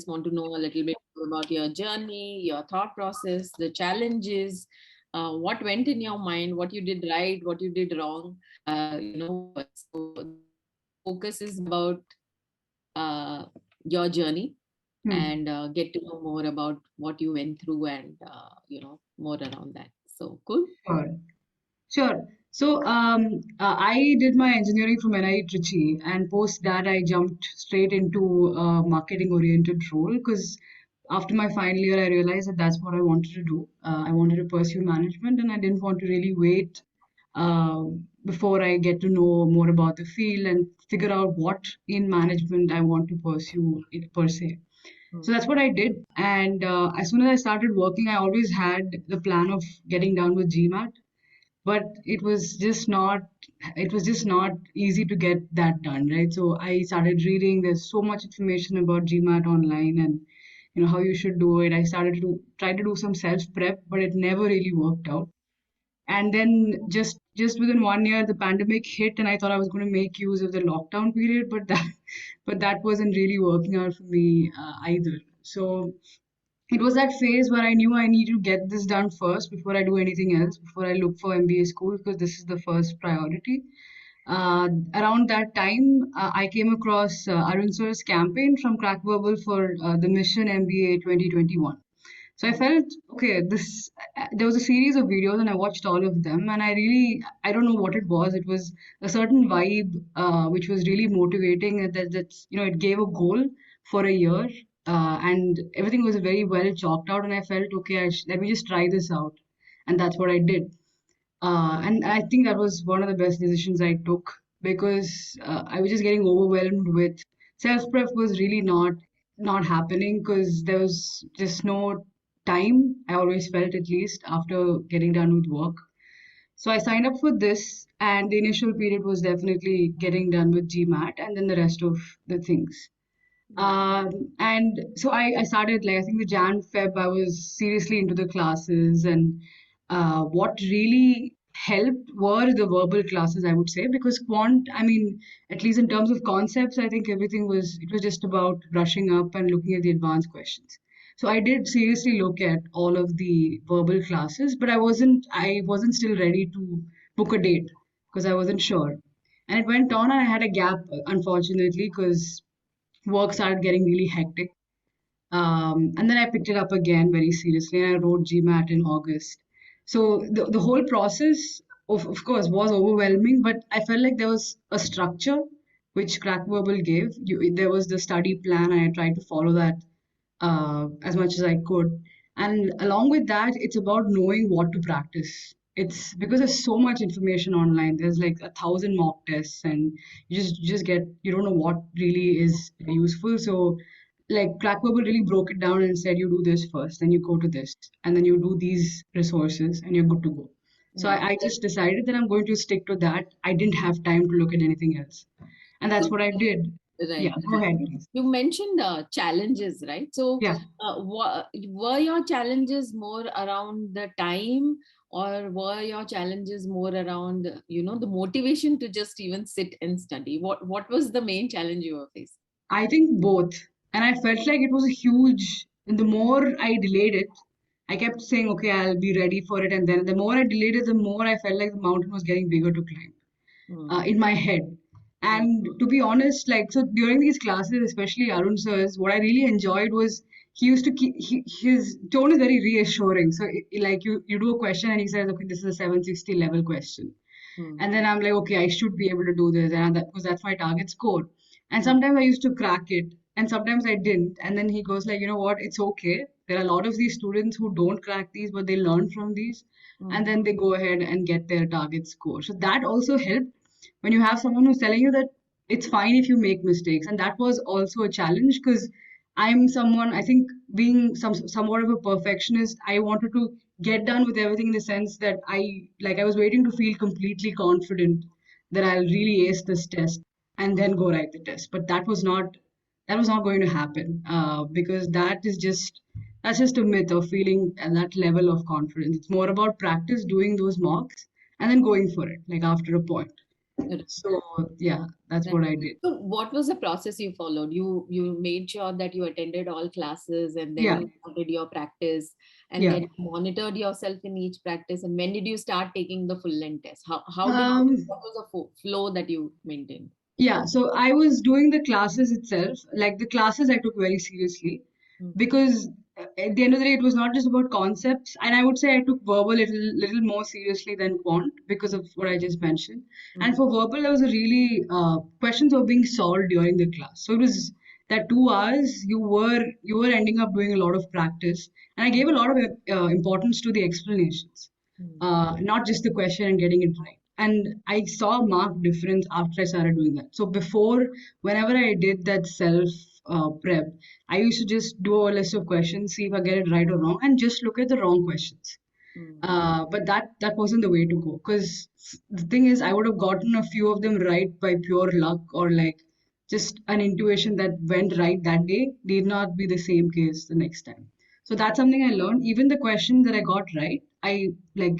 want to know a little bit more about your journey, your thought process, the challenges, what went in your mind, what you did right, what you did wrong. So focus is about your journey and get to know more about what you went through and more around that. So cool. Sure. Sure. So I did my engineering from NIT Trichy, and post that I jumped straight into a marketing-oriented role because after my final year, I realized that that's what I wanted to do. I wanted to pursue management, and I didn't want to really wait uh, before I get to know more about the field and figure out what in management I want to pursue it per se. So that's what I did. And as soon as I started working, I always had the plan of getting down with GMAT, but it was just not easy to get that done, right? So I started reading. There's so much information about GMAT online, and how you should do it. I started to try to do some self prep, but it never really worked out. And then just within 1 year, the pandemic hit, and I thought I was going to make use of the lockdown period, but that wasn't really working out for me either. So it was that phase where I knew I need to get this done first before I do anything else, before I look for MBA school, because this is the first priority. Around that time, I came across Arun Sir's campaign from CrackVerbal for the Mission MBA 2021. So I felt, okay, there was a series of videos and I watched all of them, and I don't know what it was. It was a certain vibe, which was really motivating. It gave a goal for a year, and everything was very well chalked out. And I felt, okay, let me just try this out. And that's what I did. And I think that was one of the best decisions I took because I was just getting overwhelmed with self prep was really not happening because there was just no time. I always felt at least after getting done with work. So I signed up for this, and the initial period was definitely getting done with GMAT and then the rest of the things. And so I started, like, I think the Jan Feb, I was seriously into the classes. And what really helped were the verbal classes, I would say, because quant, I mean, at least in terms of concepts, I think it was just about brushing up and looking at the advanced questions. So I did seriously look at all of the verbal classes, but I wasn't still ready to book a date because I wasn't sure. And it went on, and I had a gap, unfortunately, because work started getting really hectic. And then I picked it up again very seriously, and I wrote GMAT in August. So the whole process, of course, was overwhelming, but I felt like there was a structure which CrackVerbal gave. There was the study plan, and I tried to follow that as much as I could. And along with that, it's about knowing what to practice. It's because there's so much information online. There's like 1,000 mock tests, and you don't know what really is useful. So, like, Crackverbal really broke it down and said, you do this first, then you go to this, and then you do these resources, and you're good to go. So I just decided that I'm going to stick to that. I didn't have time to look at anything else, and that's what I did. Right. Yeah, go ahead, please. You mentioned challenges, right? So, Yeah. were your challenges more around the time, or were your challenges more around, the motivation to just even sit and study? What was the main challenge you were facing? I think both. And I felt like it was a huge, and the more I delayed it, I kept saying, okay, I'll be ready for it. And then the more I delayed it, the more I felt like the mountain was getting bigger to climb in my head. And to be honest, like, so during these classes, especially Arun sir's, what I really enjoyed was he used to keep, his tone is very reassuring. So, like, you do a question and he says, okay, this is a 760 level question. And then I'm like, okay, I should be able to do this. And because that's my target score. And sometimes I used to crack it, and sometimes I didn't. And then he goes like, you know what? It's okay. There are a lot of these students who don't crack these, but they learn from these, and then they go ahead and get their target score. So that also helped when you have someone who's telling you that it's fine if you make mistakes. And that was also a challenge because I'm someone, I think, being somewhat of a perfectionist, I wanted to get done with everything in the sense that I was waiting to feel completely confident that I'll really ace this test and then go write the test. But that was not going to happen because that's just a myth of feeling at that level of confidence. It's more about practice, doing those mocks, and then going for it, like after a point. Right. So yeah, that's Right. what I did. So what was the process you followed? You made sure that you attended all classes and then Yeah, you started your practice and yeah. then monitored yourself in each practice. And when did you start taking the full length test? How did Um, what was the flow that you maintained? Yeah, so I was doing the classes itself. Like the classes I took very seriously Mm, because at the end of the day, it was not just about concepts. And I would say I took verbal little more seriously than quant because of what I just mentioned. And mm, for verbal, there was a really questions were being solved during the class. So it was that 2 hours you were ending up doing a lot of practice. And I gave a lot of importance to the explanations, mm, not just the question and getting it right. And I saw a marked difference after I started doing that. So before, whenever I did that self prep, I used to just do a list of questions, see if I get it right or wrong, and just look at the wrong questions. mm, But that wasn't the way to go because the thing is, I would have gotten a few of them right by pure luck or like just an intuition that went right that day need not be the same case the next time. So that's something I learned. Even the question that I got right, I like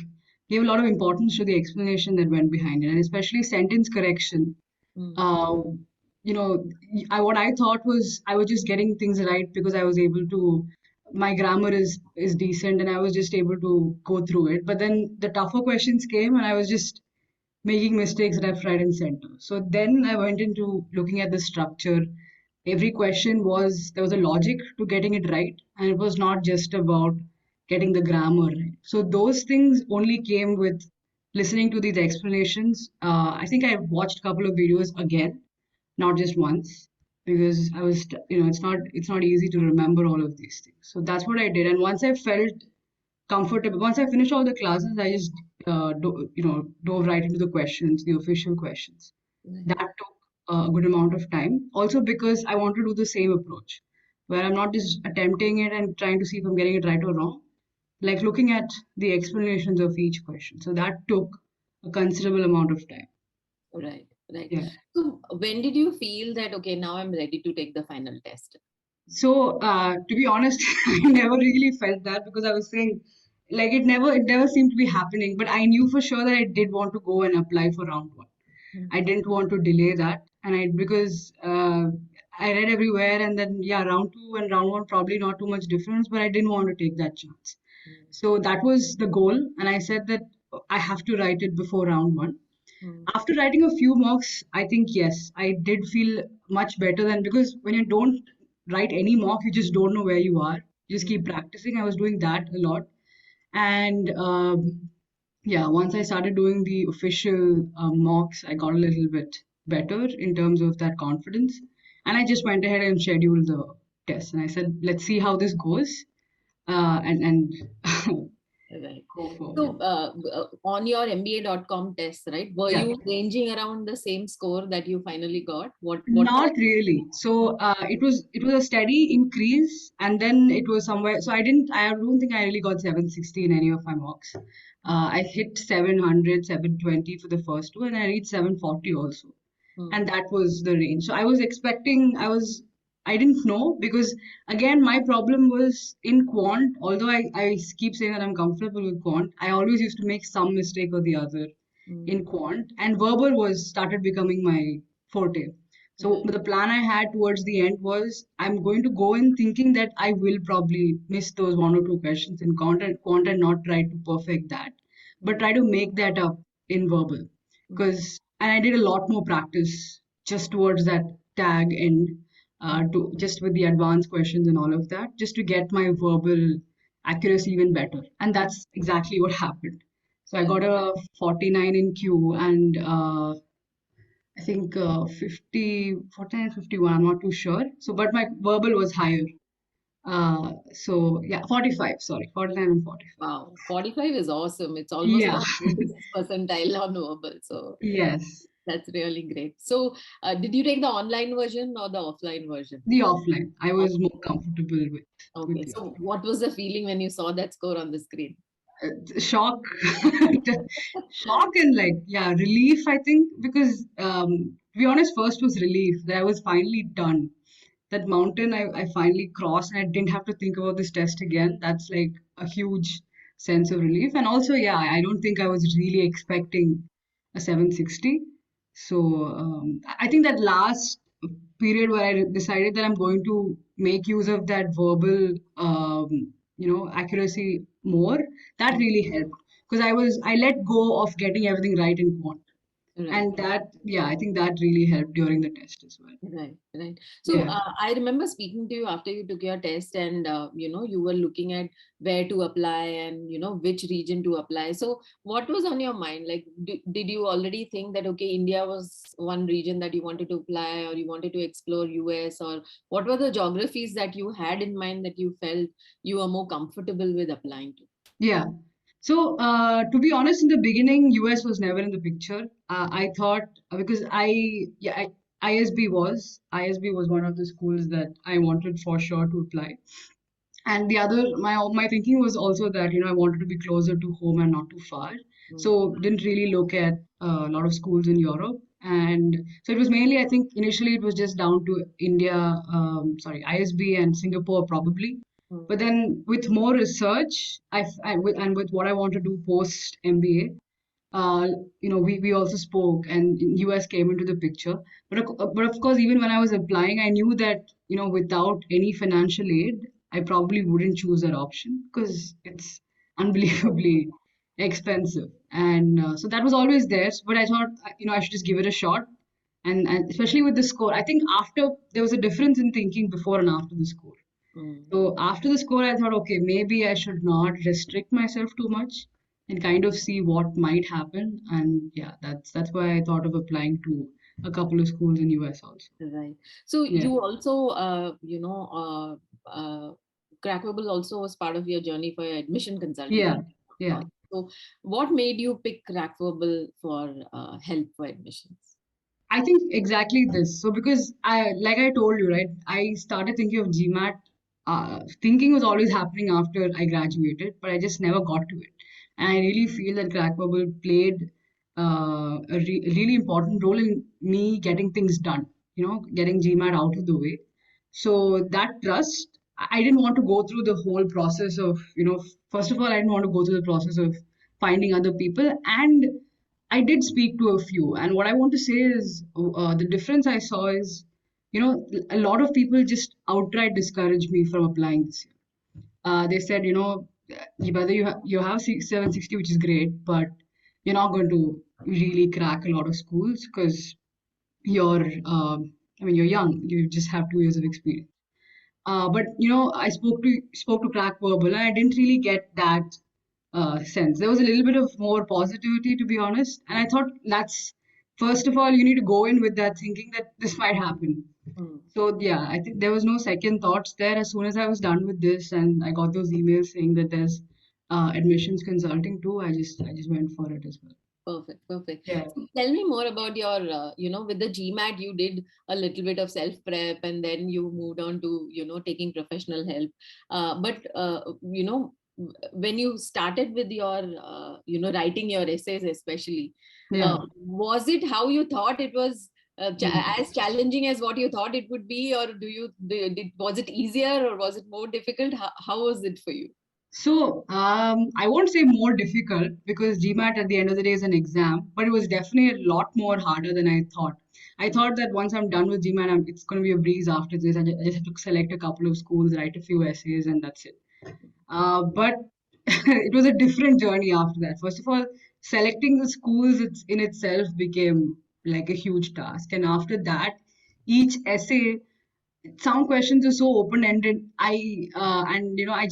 gave a lot of importance to the explanation that went behind it, and especially sentence correction. mm, uh, what I thought was I was just getting things right because I was able to. My grammar is decent, and I was just able to go through it. But then the tougher questions came, and I was just making mistakes left, right, and center. So then I went into looking at the structure. Every question was there was a logic to getting it right, and it was not just about getting the grammar right. So those things only came with listening to these explanations. I think I watched a couple of videos again, not just once, because I was, it's not easy to remember all of these things. So that's what I did. And once I felt comfortable. Once I finished all the classes, I just dove right into the questions, the official questions. right. That took a good amount of time. Also because I want to do the same approach, where I'm not just attempting it and trying to see if I'm getting it right or wrong, like looking at the explanations of each question. So that took a considerable amount of time. Right, right. Yeah. So when did you feel that, okay, now I'm ready to take the final test? So, to be honest, I never really felt that because I was saying, like, it never seemed to be happening. But I knew for sure that I did want to go and apply for round one. Mm, I didn't want to delay that, and I because I read everywhere, and then yeah, round two and round one probably not too much difference, but I didn't want to take that chance. mm, So that was the goal, and I said that I have to write it before round one. mm, After writing a few mocks, I think yes, I did feel much better than because when you don't write any mock, you just don't know where you are. You just keep mm, practicing. I was doing that a lot. And yeah, once I started doing the official mocks, I got a little bit better in terms of that confidence. And I just went ahead and scheduled the test. And I said, let's see how this goes. And right. go forward. So on your MBA.com test, right, were Yeah. you ranging around the same score that you finally got? What Not really. So it was a steady increase, and then it was somewhere. So I don't think I really got 760 in any of my mocks. I hit 700, 720 for the first two, and I reached 740 also, mm, and that was the range. So I was expecting. I didn't know because again my problem was in quant. Although I keep saying that I'm comfortable with quant, I always used to make some mistake or the other mm, in quant, and verbal was started becoming my forte. So right, the plan I had towards the end was I'm going to go in thinking that I will probably miss those one or two questions in quant and not try to perfect that, but mm, try to make that up in verbal. mm, Because and I did a lot more practice just towards that tag end, mm, to just with the advanced questions and all of that, just to get my verbal accuracy even better. And that's exactly what happened. So I right. got a 49 in Q and I think 50, 49, 51, I'm not too sure. So, but my verbal was higher. So yeah, 45, sorry, 49 and 45. Wow, 45 is awesome. It's almost Yeah, like 96th percentile on verbal. So yes, that's really great. So did you take the online version or the offline version? the offline. I Off- was more comfortable with Okay, the so what was the feeling when you saw that score on the screen? shock. Shock and like yeah, relief I think because to be honest, first was relief that I was finally done. That mountain I finally crossed and I didn't have to think about this test again. That's like a huge sense of relief. And also, yeah, I don't think I was really expecting a 760. So I think that last period where I decided that I'm going to make use of that verbal, accuracy more, that Mm. really helped because I let go of getting everything right in quant, Right. and that, yeah, I think that really helped during the test as well. Right, right. So Yeah. I remember speaking to you after you took your test, and you were looking at where to apply and which region to apply. So what was on your mind? Like, did you already think that okay, India was one region that you wanted to apply, or you wanted to explore US, or what were the geographies that you had in mind that you felt you were more comfortable with applying to? Yeah. So, to be honest, in the beginning, US was never in the picture. I thought because ISB was one of the schools that I wanted for sure to apply. And the other, my thinking was also that I wanted to be closer to home and not too far. Mm, So didn't really look at a lot of schools in Europe. And so it was mainly, I think initially it was just down to India, ISB and Singapore probably. mm, But then with more research, and with what I want to do post MBA, we also spoke, and US came into the picture. But of course, even when I was applying, I knew that without any financial aid, I probably wouldn't choose that option because it's unbelievably expensive, and so that was always there. But I thought, I should just give it a shot, and especially with the score, I think after there was a difference in thinking before and after the score. mm. So after the score, I thought, okay, maybe I should not restrict myself too much and kind of see what might happen. And yeah, that's why I thought of applying to a couple of schools in US also. Right. So Yeah, you also, CrackVerbal also was part of your journey for your admission consulting yeah, yeah. process. So what made you pick CrackVerbal for help for admissions? I think exactly this. So because like I told you, right, I started thinking of GMAT. Thinking was always happening after I graduated, but I just never got to it. And I really feel that Crack Bubble played a really important role in me getting things done. Getting GMAT out of the way. So that trust, I didn't want to go through the whole process of, first of all, I didn't want to go through the process of finding other people, and I did speak to a few, and what I want to say is the difference I saw is, a lot of people just outright discouraged me from applying this year. They said, whether you have 760, which is great, but you're not going to really crack a lot of schools because you're young. You just have 2 years of experience. But I spoke to Crack Verbal, and I didn't really get that sense. There was a little bit of more positivity, to be honest. And I thought that's first of all, you need to go in with that thinking that this might happen. Mm. So yeah, I think there was no second thoughts there. As soon as I was done with this, and I got those emails saying that there's admissions consulting too, I just went for it as well. Perfect, perfect. Yeah, So tell me more about your, with the GMAT, you did a little bit of self prep and then you moved on to, taking professional help. But when you started with your, writing your essays, especially, yeah. was it how you thought it was? As challenging as what you thought it would be, or was it easier or was it more difficult? How was it for you? So, I won't say more difficult because GMAT at the end of the day is an exam, but it was definitely a lot more harder than I thought. I thought that once I'm done with GMAT, it's going to be a breeze after this. I just have to select a couple of schools, write a few essays, and that's it. But it was a different journey after that. First of all, selecting the schools in itself became like a huge task. And after that, each essay, some questions are so open ended. I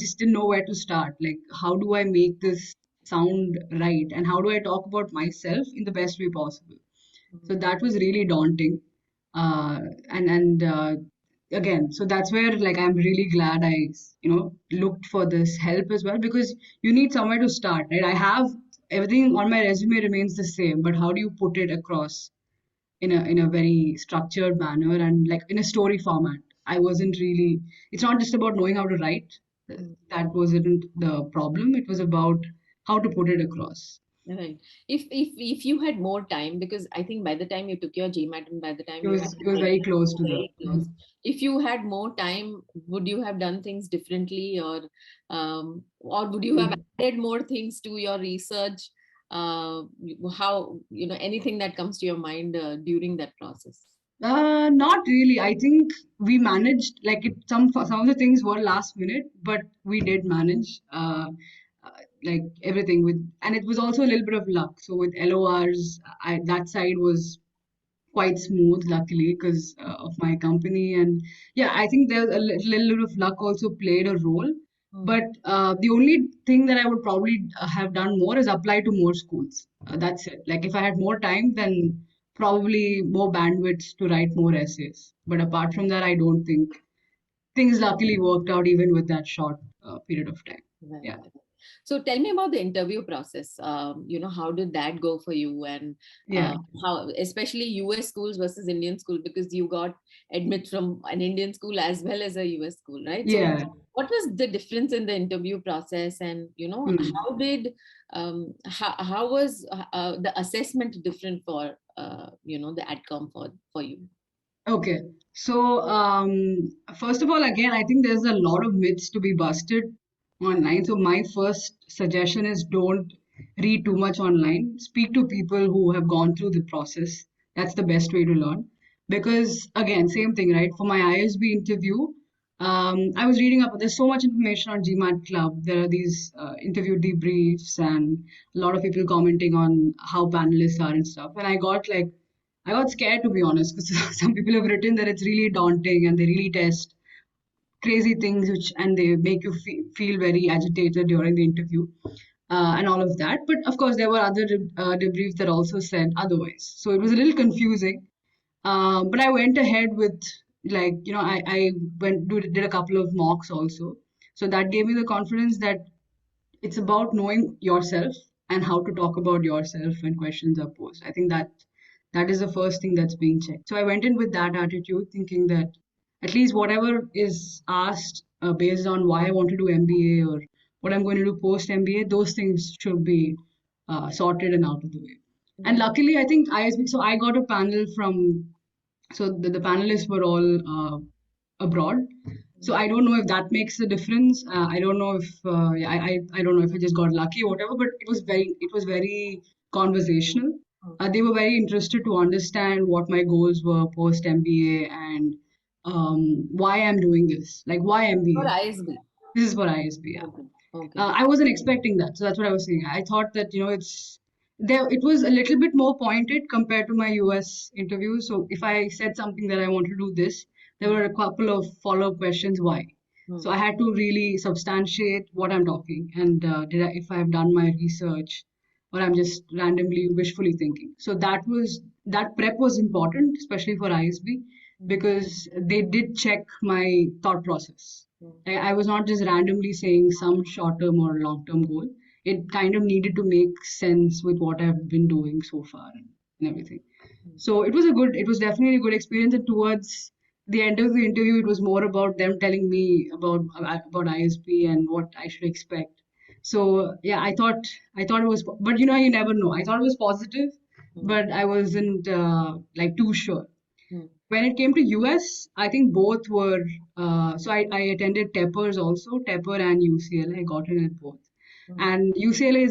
just didn't know where to start. Like, how do I make this sound right, and how do I talk about myself in the best way possible? So that was really daunting. And again, so that's where, like, I'm really glad I looked for this help as well, because you need somewhere to start, right? I have everything on my resume remains the same, but how do you put it across in a very structured manner and like in a story format? I wasn't really, it's not just about knowing how to write. Mm. That wasn't the problem. It was about how to put it across. Right. If you had more time, because I think by the time you took your GMAT and by the time It you had was the it was very exam, close you to were the very close. If you had more time, would you have done things differently, or would you have Mhm. added more things to your research? how, anything that comes to your mind during that process? Not really. I think we managed, like some of the things were last minute, but we did manage uh, like everything with, and it was also a little bit of luck. So with LORs, that side was quite smooth, luckily, because of my company. And yeah, I think there's a little bit of luck also played a role. Mm. But the only thing that I would probably have done more is apply to more schools. That's it. Like if I had more time, then probably more bandwidth to write more essays. But apart from that, I don't think things luckily worked out even with that short period of time. Right, Yeah. right. So tell me about the interview process. How did that go for you, and Yeah. how, especially US schools versus Indian school, because you got admit from an Indian school as well as a US school, right? So Yeah. what was the difference in the interview process, and Hmm. how was the assessment different for the outcome for you? Okay. So, first of all, again, I think there's a lot of myths to be busted online. So, my first suggestion is don't read too much online. Speak to people who have gone through the process. That's the best way to learn. Because, again, same thing, right? For my ISB interview, I was reading up. There's so much information on GMAT Club. There are these interview debriefs and a lot of people commenting on how panelists are and stuff. And I got scared, to be honest, because some people have written that it's really daunting and they really test crazy things which and they make you feel very agitated during the interview and all of that. But of course, there were other debriefs that also said otherwise. So it was a little confusing. But I went ahead with I did a couple of mocks also. So that gave me the confidence that it's about knowing yourself and how to talk about yourself when questions are posed. I think that is the first thing that's being checked. So I went in with that attitude, thinking that at least whatever is asked based on why I want to do MBA or what I'm going to do post MBA, those things should be sorted and out of the way. And Mm. luckily, I think so I got a panel from, so the panelists were all abroad. So I don't know if that makes a difference. I don't know if yeah, I don't know if I just got lucky or whatever. But it was very conversational. Mm. They were very interested to understand what my goals were post MBA and why I'm doing this. Like why For MBA? ISB. This is for ISB. Yeah. Okay. Okay. I wasn't expecting that, so that's what I was saying. I thought that it's there. It was a little bit more pointed compared to my US interview. So if I said something that I want to do this, there Mm. were a couple of follow-up questions. Why? So Mm. I had to really substantiate what I'm talking and if I have done my research or I'm just randomly wishfully thinking. So that prep was important, especially for ISB, Mm. because they did check my thought process. Mm. I was not just randomly saying some short term or long term goal. It kind of needed to make sense with what I've been doing so far and everything. Mm. So it was definitely a good experience. And towards the end of the interview, it was more about them telling me about ISP and what I should expect. So yeah, I thought it was, but you never know. I thought it was positive, Mm. but I wasn't like too sure. Mm. When it came to US, I think both were. So I attended Tepper's also, Tepper and UCLA. I got in at both, Mm. and UCLA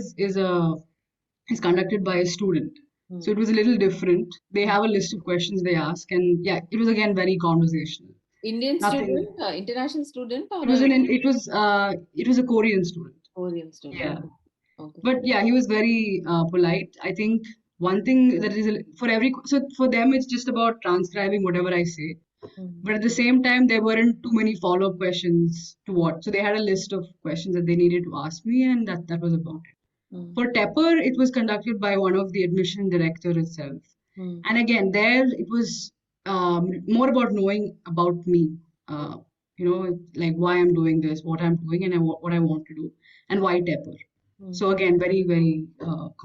is conducted by a student, so Mm. it was a little different. They Mm. have a list of questions they ask, and yeah, it was again very conversational. Indian Nothing. student, international student, or It was a it was a Korean student. Korean student? Yeah. Okay. Okay. But yeah, he was very polite. I think one thing that is so for them it's just about transcribing whatever I say. Mm. But at the same time, there weren't too many follow-up questions to Mm. what. So they had a list of questions that they needed to ask me, and that was about it. Mm. For Tepper, it was conducted by one of the admission director itself. Mm. And again, there it was more about knowing about me. Mm. Like why I'm doing this, what I'm doing, and what I want to do, and why Tepper. Mm. So again, very, very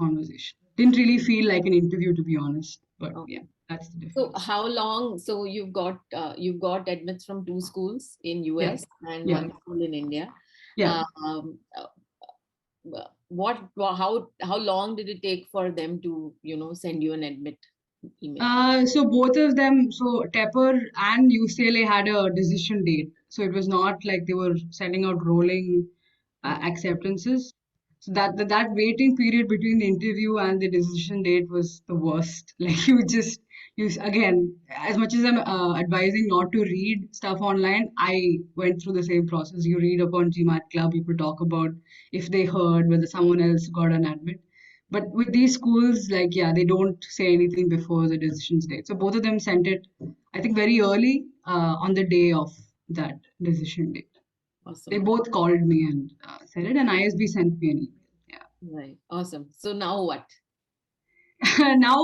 conversation. Didn't really feel like an interview, to be honest. But yeah, Okay. that's the So difference. how long? So you've got admits from two schools in Yeah, US and yeah, one school in India. yeah. How long did it take for them to send you an admit email? So both of them, so Tepper and UCLA had a decision date. So it was not like they were sending out rolling Mm. acceptances. So that waiting period between the interview and the decision date was the worst. Like again, as much as I'm advising not to read stuff online, I went through the same process. You read upon GMAT Club, people talk about if they heard whether someone else got an admit. But with these schools, like, yeah, they don't say anything before the decisions date. So both of them sent it, I think, very early on the day of that decision date. They Awesome. both called me and said it, and ISB sent me an email. Right. Awesome. So now what? Yeah. Now,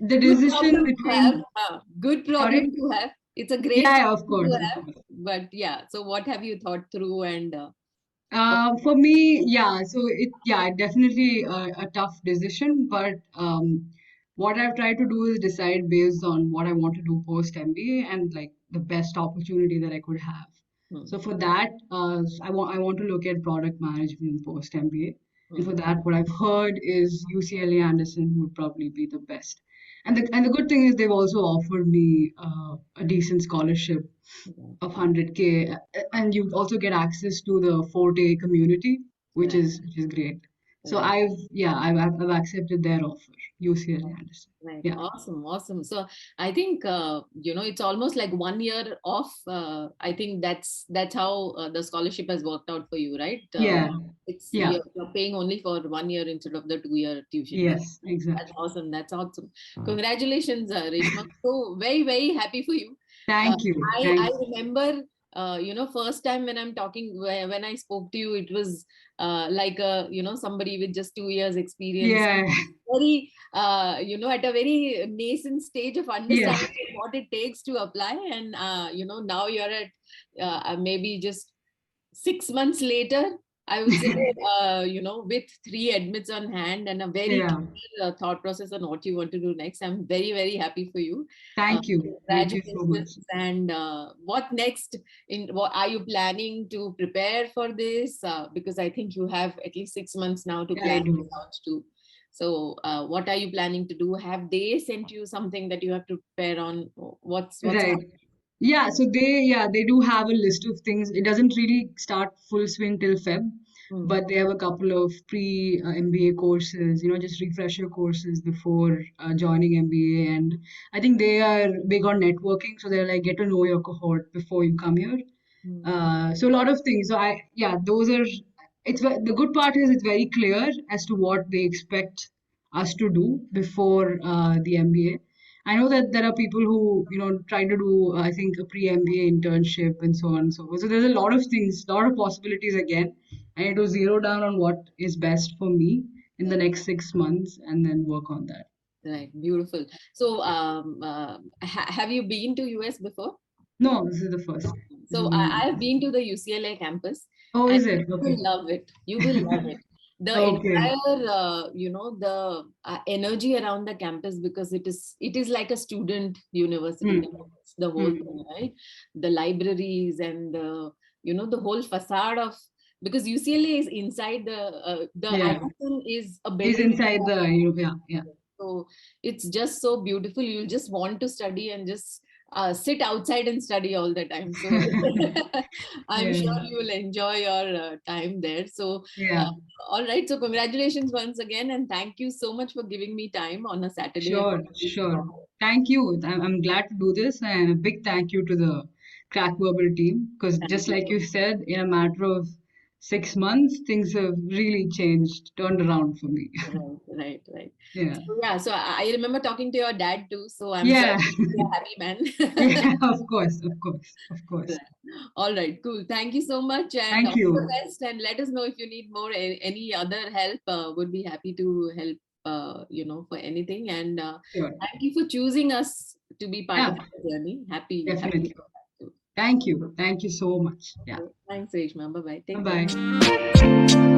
the Good decision problem to have. between, Good sorry? problem to have. It's a Yeah, great yeah, of problem course, to of have. course. But yeah, so what have you thought through and what? For me, yeah, so definitely a tough decision, but what I've tried to do is decide based on what I want to do post MBA and like the best opportunity that I could have. Hmm, So for that, I want to look at product management post MBA, and hmm, for that, what I've heard is UCLA Anderson would probably be the best. And the good thing is they've also offered me a decent scholarship yeah, of 100K, and you also get access to the Forte community, which right, is great. So right. I've accepted their offer, UCLA Anderson. Right. Yeah. Awesome. Awesome. So I think, it's almost like 1 year off. I think that's how the scholarship has worked out for you, right? Yeah. It's Yeah. you're paying only for 1 year instead of the 2 year tuition fee. Yes, That's exactly. awesome. That's awesome. Congratulations, Reshma. So very, very happy for you. Uh, Thank you. I Thank you. remember, first time when I'm talking, when I spoke to you, it was like somebody with just 2 years experience, Yeah. very, at a very nascent stage of Yeah. understanding what it takes to apply. And, now you're at maybe just 6 months later, I would say, with three admits on hand and a very Yeah. clear thought process on what you want to do next. I'm very, very happy for you. Thank you. Thank you so much. Congratulations. And what next? What are you planning to prepare for this? Because I think you have at least 6 months now to Yeah, I plan this do. out too. So, what are you planning to do? Have they sent you something that you have to prepare on? What's Right. happening? Yeah, they do have a list of things. It doesn't really start full swing till Feb, Hmm, but they have a couple of pre MBA courses, just refresher courses before joining MBA. And I think they are big on networking, so they're like get to know your cohort before you come here. hmm, So a lot of things. So those are. The good part is it's very clear as to what they expect us to do before the MBA. I know that there are people who try to do I think a pre-MBA internship and so on and so forth. So there's a lot of things, a lot of possibilities again. I need to zero down on what is best for me in the next 6 months and then work on that. right, beautiful. So, have you been to US before? No, this is the first. This So is gonna be I the have first. been to the UCLA campus, Oh, and is it? you will Okay. love it. You will love it. The Okay. entire, the energy around the campus, because it is like a student university. Hmm. The whole Hmm. thing, right? The libraries and the whole facade of, because UCLA is inside the Yeah. Anderson is a Is building. inside the, yeah, yeah, So it's just so beautiful. You'll just want to study and just sit outside and study all the time. So I'm yeah, sure you will enjoy your time there. So, uh, yeah. all right. So, congratulations once again. And thank you so much for giving me time on a Saturday. Sure, sure. Thank you. I'm glad to do this, and a big thank you to the CrackVerbal team because Thank just you like so you said, in a matter of 6 months, things have really changed, turned around for me. much. Right, right, right. Yeah, So, yeah. So, I remember talking to your dad too. So, I'm sure yeah, you're a happy man. yeah. Of course, of course, of course. All right, cool. Thank you so much and Thank all the you. best. And let us know if you need more any other help. Would be happy to help. For anything. And Sure. thank you for choosing us to be part of Yeah, your journey. Happy, happy. definitely. Thank you. Thank you so much. Yeah. Thanks, Reshma. Bye bye. Bye Take care. bye.